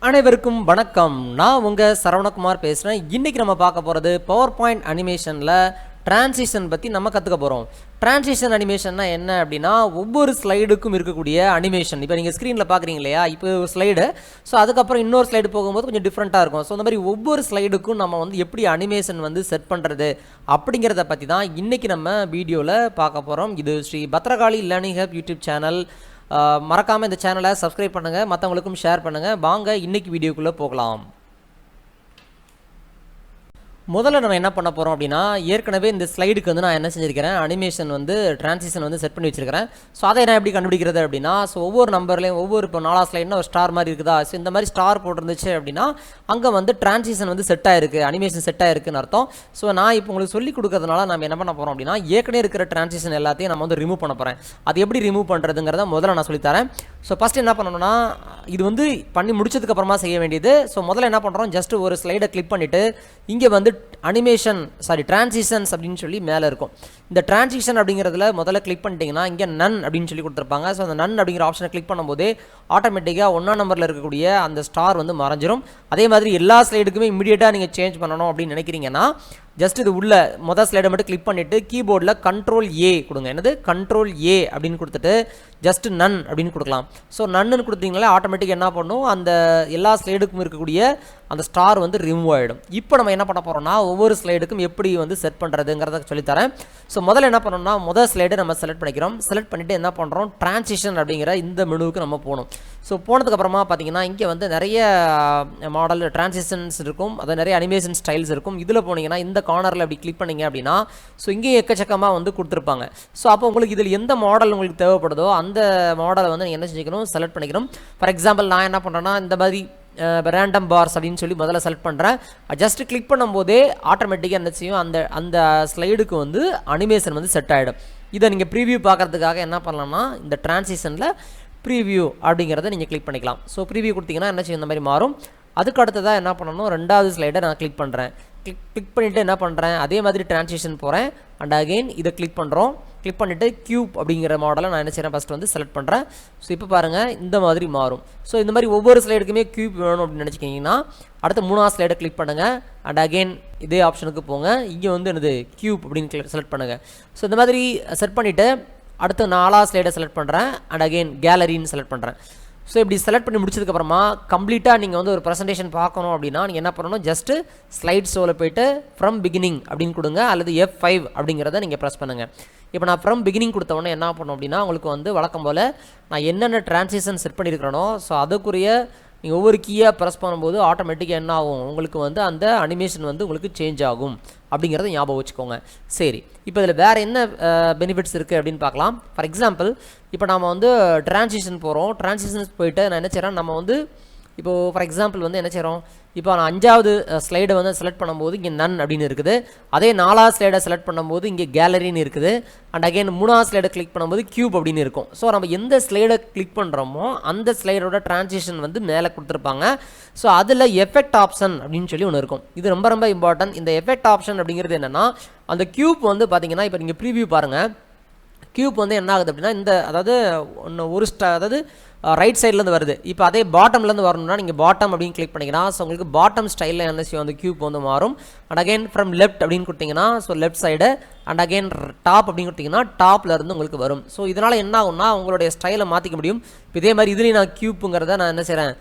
அனைவருக்கும் வணக்கம். நான் உங்கள் சரவணகுமார் பேசுகிறேன். இன்றைக்கி நம்ம பார்க்க போகிறது பவர் பாயிண்ட் அனிமேஷனில் டிரான்சிஷன் பற்றி நம்ம கற்றுக்க போகிறோம். டிரான்சிஷன் அனிமேஷன்னா என்ன அப்படின்னா, ஒவ்வொரு ஸ்லைடுக்கும் இருக்கக்கூடிய அனிமேஷன். இப்போ நீங்கள் ஸ்க்ரீனில் பார்க்குறீங்க இல்லையா, இப்போ ஒரு ஸ்லைடு, ஸோ அதுக்கப்புறம் இன்னொரு ஸ்லைடு போகும்போது கொஞ்சம் டிஃப்ரெண்ட்டாக இருக்கும். ஸோ அந்த மாதிரி ஒவ்வொரு ஸ்லைடுக்கும் நம்ம எப்படி அனிமேஷன் செட் பண்ணுறது அப்படிங்கிறத பற்றி தான் இன்றைக்கி நம்ம வீடியோவில் பார்க்க போகிறோம். இது Shri Bhadrakali learning hub YouTube channel. மறக்காமல் இந்த சேனலை சப்ஸ்கிரைப் பண்ணுங்கள், மற்றவங்களுக்கும் ஷேர் பண்ணுங்கள். வாங்க இன்றைக்கி வீடியோக்குள்ளே போகலாம். முதல்ல நம்ம என்ன பண்ண போகிறோம் அப்படின்னா, ஏற்கனவே இந்த ஸ்லைடுக்கு நான் என்ன செஞ்சுருக்கிறேன், அனிமேஷன் டிரான்சிஷன் செட் பண்ணி வச்சுருக்கிறேன். ஸோ அதை நான் எப்படி கண்டுபிடிக்கிறது அப்படின்னா, ஸோ ஒவ்வொரு நம்பர்லேயும் இப்போ 4 ஸ்லைடுனா ஒரு ஸ்டார் மாதிரி இருக்குதா, ஸோ இந்த மாதிரி ஸ்டார் போட்டிருந்துச்சு அப்படின்னா அங்கே டிரான்சிஷன் செட் ஆகிருக்கு, அனிமேஷன் செட் ஆகிருக்குன்னு அர்த்தம். ஸோ நான் இப்போ உங்களுக்கு சொல்லி கொடுக்கறதுனால நம்ம என்ன பண்ண போகிறோம் அப்படின்னா, ஏற்கனவே இருக்கிற டிரான்சிஷன் எல்லாத்தையும் நம்ம ரிமூவ் பண்ண போகிறேன். அது எப்படி ரிமூவ் பண்ணுறதுங்கிறத முதல்ல நான் சொல்லித்தரேன். ஸோ ஃபஸ்ட்டு என்ன பண்ணணும்னா, இது பண்ணி முடிச்சதுக்கப்புறமா செய்ய வேண்டியது. ஸோ முதல்ல என்ன பண்ணுறோம், ஜஸ்ட் ஒரு ஸ்லைடை கிளிக் பண்ணிவிட்டு இங்கே டிரான்சிஷன்ஸ் அப்படின்னு சொல்லி மேலே இருக்கும். இந்த டிரான்சிஷன் அப்படிங்கிறதுல முதல்ல கிளிக் பண்ணிட்டீங்கன்னா இங்கே நன் அப்படின்னு சொல்லி கொடுத்துருப்பாங்க. ஸோ அந்த நன் அப்படிங்கிற ஆப்ஷனை கிளிக் பண்ணும்போது ஆட்டோமேட்டிக்காக 1ஆம் நம்பரில் இருக்கக்கூடிய அந்த ஸ்டார் மறைஞ்சிரும். அதே மாதிரி எல்லா ஸ்லைடுக்குமே இமீடியட்டாக நீங்கள் சேஞ்ச் பண்ணணும் அப்படின்னு நினைக்கிறீங்கன்னா, ஜஸ்ட் இது உள்ள மொதல் ஸ்லைடை மட்டும் கிளிக் பண்ணிவிட்டு கீபோர்டில் Ctrl+A கொடுங்க. என்னது Ctrl+A அப்படின்னு கொடுத்துட்டு ஜஸ்ட் நன் அப்படின்னு கொடுக்கலாம். ஸோ நன்னு கொடுத்தீங்களே ஆட்டோமேட்டிக் என்ன பண்ணும், அந்த எல்லா ஸ்லைடுக்கும் இருக்கக்கூடிய அந்த ஸ்டார் ரிமூவ் ஆகிடும். இப்போ நம்ம என்ன பண்ண போகிறோம்னா, ஒவ்வொரு ஸ்லைடுக்கும் எப்படி செட் பண்ணுறதுங்கிறத சொல்லித்தரேன். ஸோ முதல்ல என்ன பண்ணணும்னா, முதல் ஸ்லைடை நம்ம செலக்ட் பண்ணிக்கிறோம். செலக்ட் பண்ணிவிட்டு என்ன பண்ணுறோம், டிரான்சிஷன் அப்படிங்கிற இந்த மெனுவுக்கு நம்ம போகணும். ஸோ போனதுக்கப்புறமா பார்த்தீங்கன்னா இங்கே நிறைய மாடல் டிரான்சிஷன்ஸ் இருக்கும், அது நிறைய அனிமேஷன் ஸ்டைல்ஸ் இருக்கும். இதில் போனீங்கன்னா இந்த கார்னரில் அப்படி கிளிக் பண்ணிங்க அப்படின்னா, ஸோ இங்கே எக்கச்சக்கமாக கொடுத்துருப்பாங்க. ஸோ அப்போ உங்களுக்கு இதில் எந்த மாடல் உங்களுக்கு தேவைப்படுதோ அந்த மாடலை நீங்கள் என்ன செஞ்சுக்கணும், செலக்ட் பண்ணிக்கணும். ஃபார் எக்ஸாம்பிள் நான் என்ன பண்ணுறேன்னா, இந்த மாதிரி ரேண்டம் பார்ஸ் அப்படின்னு சொல்லி முதல்ல செலக்ட் பண்ணுறேன். ஜஸ்ட் கிளிக் பண்ணும்போதே ஆட்டோமேட்டிக்காக என்ன செய்யும், அந்த ஸ்லைடுக்கு அனிமேஷன் செட் ஆகிடும். இதை நீங்கள் ப்ரீவியூ பார்க்குறதுக்காக என்ன பண்ணலாம்னா, இந்த டிரான்சிஷனில் ப்ரீவியூ அப்படிங்கிறத நீங்கள் கிளிக் பண்ணிக்கலாம். ஸோ ப்ரீவியூ கொடுத்தீங்கன்னா என்ன செய்யும், இந்த மாதிரி மாறும். அதுக்கு அடுத்ததாக என்ன பண்ணணும், 2வது ஸ்லைடை நான் கிளிக் பண்ணுறேன். கிளிக் பண்ணிவிட்டு என்ன பண்ணுறேன், அதே மாதிரி டிரான்சிஷன் போகிறேன். அண்ட் அகெயின் இதை கிளிக் பண்ணுறோம். கிளிக் பண்ணிவிட்டு கியூப் அப்படிங்கிற மாடலை நான் என்ன செய்கிறேன், ஃபஸ்ட்டு செலக்ட் பண்ணுறேன். ஸோ இப்போ பாருங்கள் இந்த மாதிரி மாறும். ஸோ இந்த மாதிரி ஒவ்வொரு ஸ்லைடுக்குமே கியூப் வேணும் அப்படின்னு நினச்சிக்கிங்கன்னா அடுத்த 3ஆவது ஸ்லைடை கிளிக் பண்ணுங்கள். அண்ட் அகெயின் இதே ஆப்ஷனுக்கு போங்க. இங்கே என்னது கியூப் அப்படின்னு செலக்ட் பண்ணுங்கள். ஸோ இந்த மாதிரி செட் பண்ணிவிட்டு அடுத்து 4ஆவது ஸ்லைடை செலக்ட் பண்ணுறேன். அண்ட் அகெயின் கேலரின்னு செலக்ட் பண்ணுறேன். ஸோ இப்படி செலக்ட் பண்ணி முடிச்சதுக்கப்புறமா கம்ப்ளீட்டாக நீங்கள் ஒரு ப்ரெசன்டேஷன் பார்க்கணும் அப்படின்னா நீங்கள் என்ன பண்ணணும், ஜஸ்ட்டு ஸ்லைட் ஷோவில் போய்ட்டு ஃப்ரம் பிகினிங் அப்படின்னு கொடுங்க, அல்லது F5 அப்படிங்கிறத நீங்கள் ப்ரெஸ் பண்ணுங்கள். இப்போ நான் ஃப்ரம் பிகினிங் கொடுத்தவொடனே என்ன பண்ணணும் அப்படின்னா, உங்களுக்கு வழக்கம் போல் நான் என்னென்ன டிரான்சிஷன் செட் பண்ணியிருக்கிறேனோ ஸோ அதுக்குரிய நீங்கள் ஒவ்வொரு கீயாக ப்ரெஸ் பண்ணும்போது ஆட்டோமேட்டிக்காக என்ன ஆகும், உங்களுக்கு அந்த அனிமேஷன் உங்களுக்கு சேஞ்ச் ஆகும் அப்படிங்கிறத ஞாபகம் வச்சுக்கோங்க. சரி, இப்போ இதில் வேறு என்ன பெனிஃபிட்ஸ் இருக்குது அப்படின்னு பார்க்கலாம். ஃபார் எக்ஸாம்பிள் இப்போ நாம் டிரான்சிஷன் போகிறோம். டிரான்சிஷன்ஸ் போயிட்டு நான் என்ன செய்கிறேன், நம்ம இப்போது ஃபார் எக்ஸாம்பிள் என்ன செய்கிறோம், இப்போ நான் 5வது ஸ்லைடை செலக்ட் பண்ணும்போது இங்கே நன் அப்படின்னு இருக்குது. அதே 4வது ஸ்லைடை செலக்ட் பண்ணும்போது இங்கே கேலரின்னு இருக்குது. அண்ட் அகைன் 3வது ஸ்லைடை கிளிக் பண்ணும்போது கியூப் அப்படின்னு இருக்கும். ஸோ நம்ம எந்த ஸ்லைடை கிளிக் பண்ணுறோமோ அந்த ஸ்லைடோட டிரான்சிஷன் மேலே கொடுத்துருப்பாங்க. ஸோ அதில் எஃபெக்ட் ஆப்ஷன் அப்படின்னு சொல்லி ஒன்று இருக்கும். இது ரொம்ப ரொம்ப இம்பார்ட்டன்ட். இந்த எஃபெக்ட் ஆப்ஷன் அப்படிங்கிறது என்னென்னா, அந்த கியூப் பார்த்தீங்கன்னா இப்போ நீங்கள் ப்ரீவியூ பாருங்கள். கியூப் என்ன ஆகுது அப்படின்னா, அதாவது அதாவது ரைட் சைட்லேருந்து வருது. இப்போ அதே பாட்டம்லேருந்து வரணும்னா நீங்கள் பாட்டம் அப்படின்னு கிளிக் பண்ணிங்கன்னா ஸோ உங்களுக்கு பாட்டம் ஸ்டைலில் என்ன செய்யும், அந்த கியூப் மாறும். அண்ட் அகெயின் ஃப்ரம் லெஃப்ட் அப்படின்னு கொடுத்தீங்கன்னா so left side. And again top அப்படின்னு கொடுத்தீங்கன்னா டாப்லேருந்து உங்களுக்கு வரும். ஸோ இதனால் என்ன ஆகும்னா உங்களுடைய ஸ்டைலை மாற்றிக்க முடியும். இப்போ இதே மாதிரி இதுலேயும் நான் கியூப்புங்கிறத நான் என்ன செய்கிறேன்,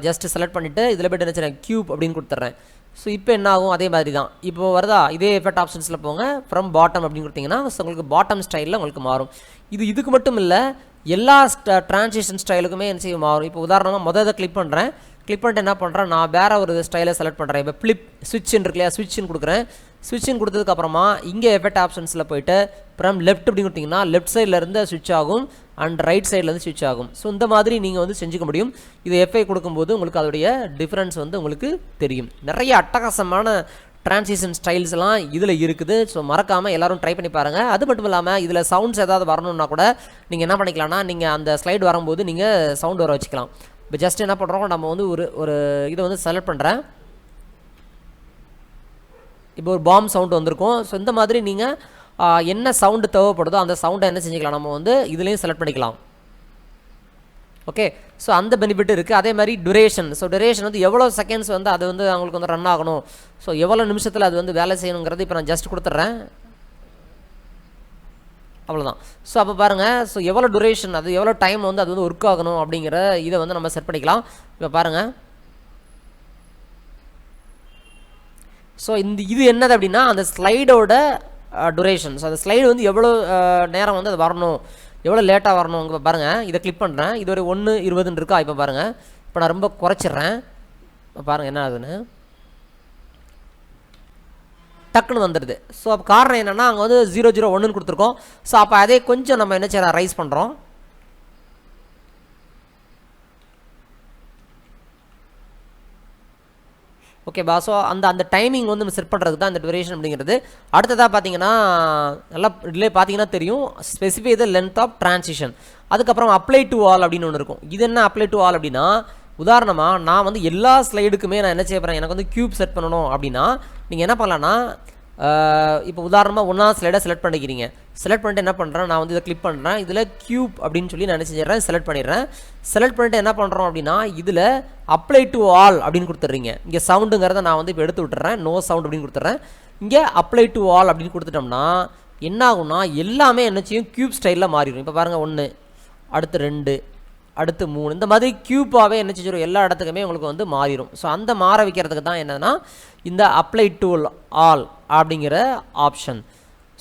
ஜஸ்ட் செலக்ட் பண்ணிவிட்டு இதில் போய்ட்டு என்ன செய்கிறேன், கியூப் அப்படின்னு கொடுத்துட்றேன். ஸோ இப்போ என்ன ஆகும், அதே மாதிரி தான் இப்போ வருதா. இதே எஃபெக்ட் ஆப்ஷன்ஸில் போங்க, ஃப்ரம் பாட்டம் அப்படின்னு கொடுத்தீங்கன்னா ஸோ உங்களுக்கு பாட்டம் ஸ்டைலில் உங்களுக்கு மாறும். இதுக்கு மட்டும் இல்லை, எல்லா டிரான்சிஷன் ஸ்டைலுக்குமே என்ன செய்ய மாறும். இப்போ உதாரணமாக முதல்ல கிளிக் பண்ணுறேன். கிளிக் பண்ணிட்டு என்ன பண்ணுறேன், நான் வேறு ஒரு ஸ்டைலை செலக்ட் பண்ணுறேன். இப்போ ஃப்ளிப் ஸ்விட்ச்ன்னு இருக்கு இல்லையா, ஸ்விட்ச்னு கொடுக்குறேன். ஸ்விட்ச்னு கொடுத்ததுக்கப்புறமா இங்கே எஃபெக்ட் ஆப்ஷன்ஸில் போய்ட்டு ஃப்ரம் லெஃப்ட் அப்படின்னு கொடுத்தீங்கன்னா லெஃப்ட் சைட்லேருந்து ஸ்விட்ச் ஆகும், அண்ட் ரைட் சைட்லேருந்து ஸ்விட்ச் ஆகும். ஸோ இந்த மாதிரி நீங்கள் செஞ்சுக்க முடியும். இது F5 கொடுக்கும்போது உங்களுக்கு அதோடைய டிஃப்ரென்ஸ் உங்களுக்கு தெரியும். நிறைய அட்டகாசமான டிரான்சிஷன் ஸ்டைல்ஸ்லாம் இதில் இருக்குது. ஸோ மறக்காமல் எல்லோரும் ட்ரை பண்ணி பாருங்கள். அது மட்டும் இல்லாமல் இதில் சவுண்ட்ஸ் ஏதாவது வரணுன்னா கூட நீங்கள் என்ன பண்ணிக்கலாம்னா, நீங்கள் அந்த ஸ்லைடு வரும்போது நீங்கள் சவுண்ட் வர வச்சுக்கலாம். இப்போ ஜஸ்ட் என்ன பண்ணுறோம், நம்ம ஒரு இதை செலக்ட் பண்ணுறேன். இப்போ ஒரு பாம் சவுண்ட் வந்திருக்கும். ஸோ இந்த மாதிரி நீங்கள் என்ன சவுண்டு தேவைப்படுதோ அந்த சவுண்டை என்ன செஞ்சுக்கலாம், நம்ம இதுலேயும் செலக்ட் பண்ணிக்கலாம். ஓகே. ஸோ அந்த பெனிஃபிட் இருக்குது. அதே மாதிரி டுரேஷன். ஸோ டுரேஷன் வந்து எவ்வளோ செகண்ட்ஸ் வந்து அது வந்து அவங்களுக்கு வந்து ரன் ஆகணும், ஸோ எவ்வளோ நிமிஷத்தில் அது வந்து வேலை செய்யணுங்கிறது இப்போ நான் ஜஸ்ட் கொடுத்துட்றேன். அவ்வளோதான். ஸோ அப்போ பாருங்கள், ஸோ எவ்வளோ டுரேஷன், அது எவ்வளோ டைம் வந்து அது வந்து ஒர்க் ஆகணும் அப்படிங்கிற இதை வந்து நம்ம செட் பண்ணிக்கலாம். இப்போ பாருங்கள், ஸோ இது என்னது அப்படின்னா அந்த ஸ்லைடோட டுரேஷன். ஸோ அந்த ஸ்லைடு வந்து எவ்வளோ நேரம் வந்து அது வரணும், எவ்வளோ லேட்டாக வரணும். இப்போ பாருங்கள், இதை கிளிக் பண்ணுறேன், இது ஒரு 1:20 இருக்கா. இப்போ பாருங்கள், இப்போ நான் ரொம்ப குறைச்சிட்றேன். இப்போ பாருங்கள் என்ன ஆகுதுன்னு, டக்குன்னு வந்துடுது. ஸோ அப்போ காரணம் என்னென்னா அங்கே வந்து 001 கொடுத்துருக்கோம். ஸோ அப்போ அதே கொஞ்சம் நம்ம என்ன செய்யலாம், ரைஸ் பண்ணுறோம். ஓகேபா. ஸோ அந்த டைமிங் வந்து நம்ம செட் பண்ணுறதுக்கு தான் இந்த டுரேஷன் அப்படிங்கிறது. அடுத்ததாக பார்த்தீங்கன்னா நல்லா டிலே பார்த்தீங்கன்னா தெரியும், specify the length of transition. அதுக்கப்புறம் அப்ளை டு ஆல் அப்படின்னு ஒன்று இருக்கும். இது என்ன அப்ளை டு ஆல் அப்படின்னா, உதாரணமாக நான் வந்து எல்லா ஸ்லைடுக்குமே நான் என்ன செய்ய போகிறேன், எனக்கு வந்து க்யூப் செட் பண்ணணும் அப்படின்னா நீங்கள் என்ன பண்ணலான்னா, இப்போ உதாரணமாக 1வது ஸ்லைடை செலக்ட் பண்ணிக்கிறீங்க. செலக்ட் பண்ணிட்டு என்ன பண்ணுறேன், நான் வந்து இதை கிளிக் பண்ணுறேன், இதில் க்யூப் அப்படின்னு சொல்லி நான் என்ன செஞ்சிடறேன், செலக்ட் பண்ணிடுறேன். செலக்ட் பண்ணிட்டு என்ன பண்ணுறோம் அப்படின்னா, இதில் அப்ளை டு ஆல் அப்படின்னு கொடுத்துட்றீங்க. இங்கே சவுண்டுங்கிறத நான் வந்து இப்போ எடுத்து விட்டுறேன், நோ சவுண்ட் அப்படின்னு கொடுத்துட்றேன். இங்கே அப்ளை டு ஆல் அப்படின்னு கொடுத்துட்டோம்னா என்ன ஆகும்னா எல்லாமே என்ன செய்யும், க்யூப் ஸ்டைலில் மாறிடும். இப்போ பாருங்கள், 1, அடுத்து 2, அடுத்து 3, இந்த மாதிரி க்யூப்பாகவே என்ன செஞ்சிடும், எல்லா இடத்துக்குமே உங்களுக்கு வந்து மாறிடும். ஸோ அந்த மாற வைக்கிறதுக்கு தான் என்னன்னா இந்த அப்ளை டு ஆல் அப்படிங்கிற ஆப்ஷன்.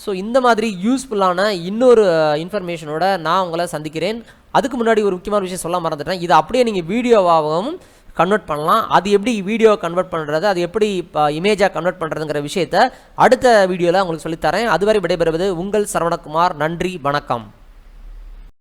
ஸோ இந்த மாதிரி யூஸ்ஃபுல்லான இன்னொரு இன்ஃபர்மேஷனோட நான் உங்களை சந்திக்கிறேன். அதுக்கு முன்னாடி ஒரு முக்கியமான விஷயம் சொல்ல மறந்துட்டேன். இதை அப்படியே நீங்கள் வீடியோவாகவும் கன்வெர்ட் பண்ணலாம். அது எப்படி வீடியோ கன்வெர்ட் பண்ணுறது, அது எப்படி இமேஜாக கன்வெர்ட் பண்ணுறதுங்கிற விஷயத்தை அடுத்த வீடியோவில் உங்களுக்கு சொல்லித்தரேன். அதுவரை விடைபெறுவது உங்கள் சரவணகுமார். நன்றி, வணக்கம்.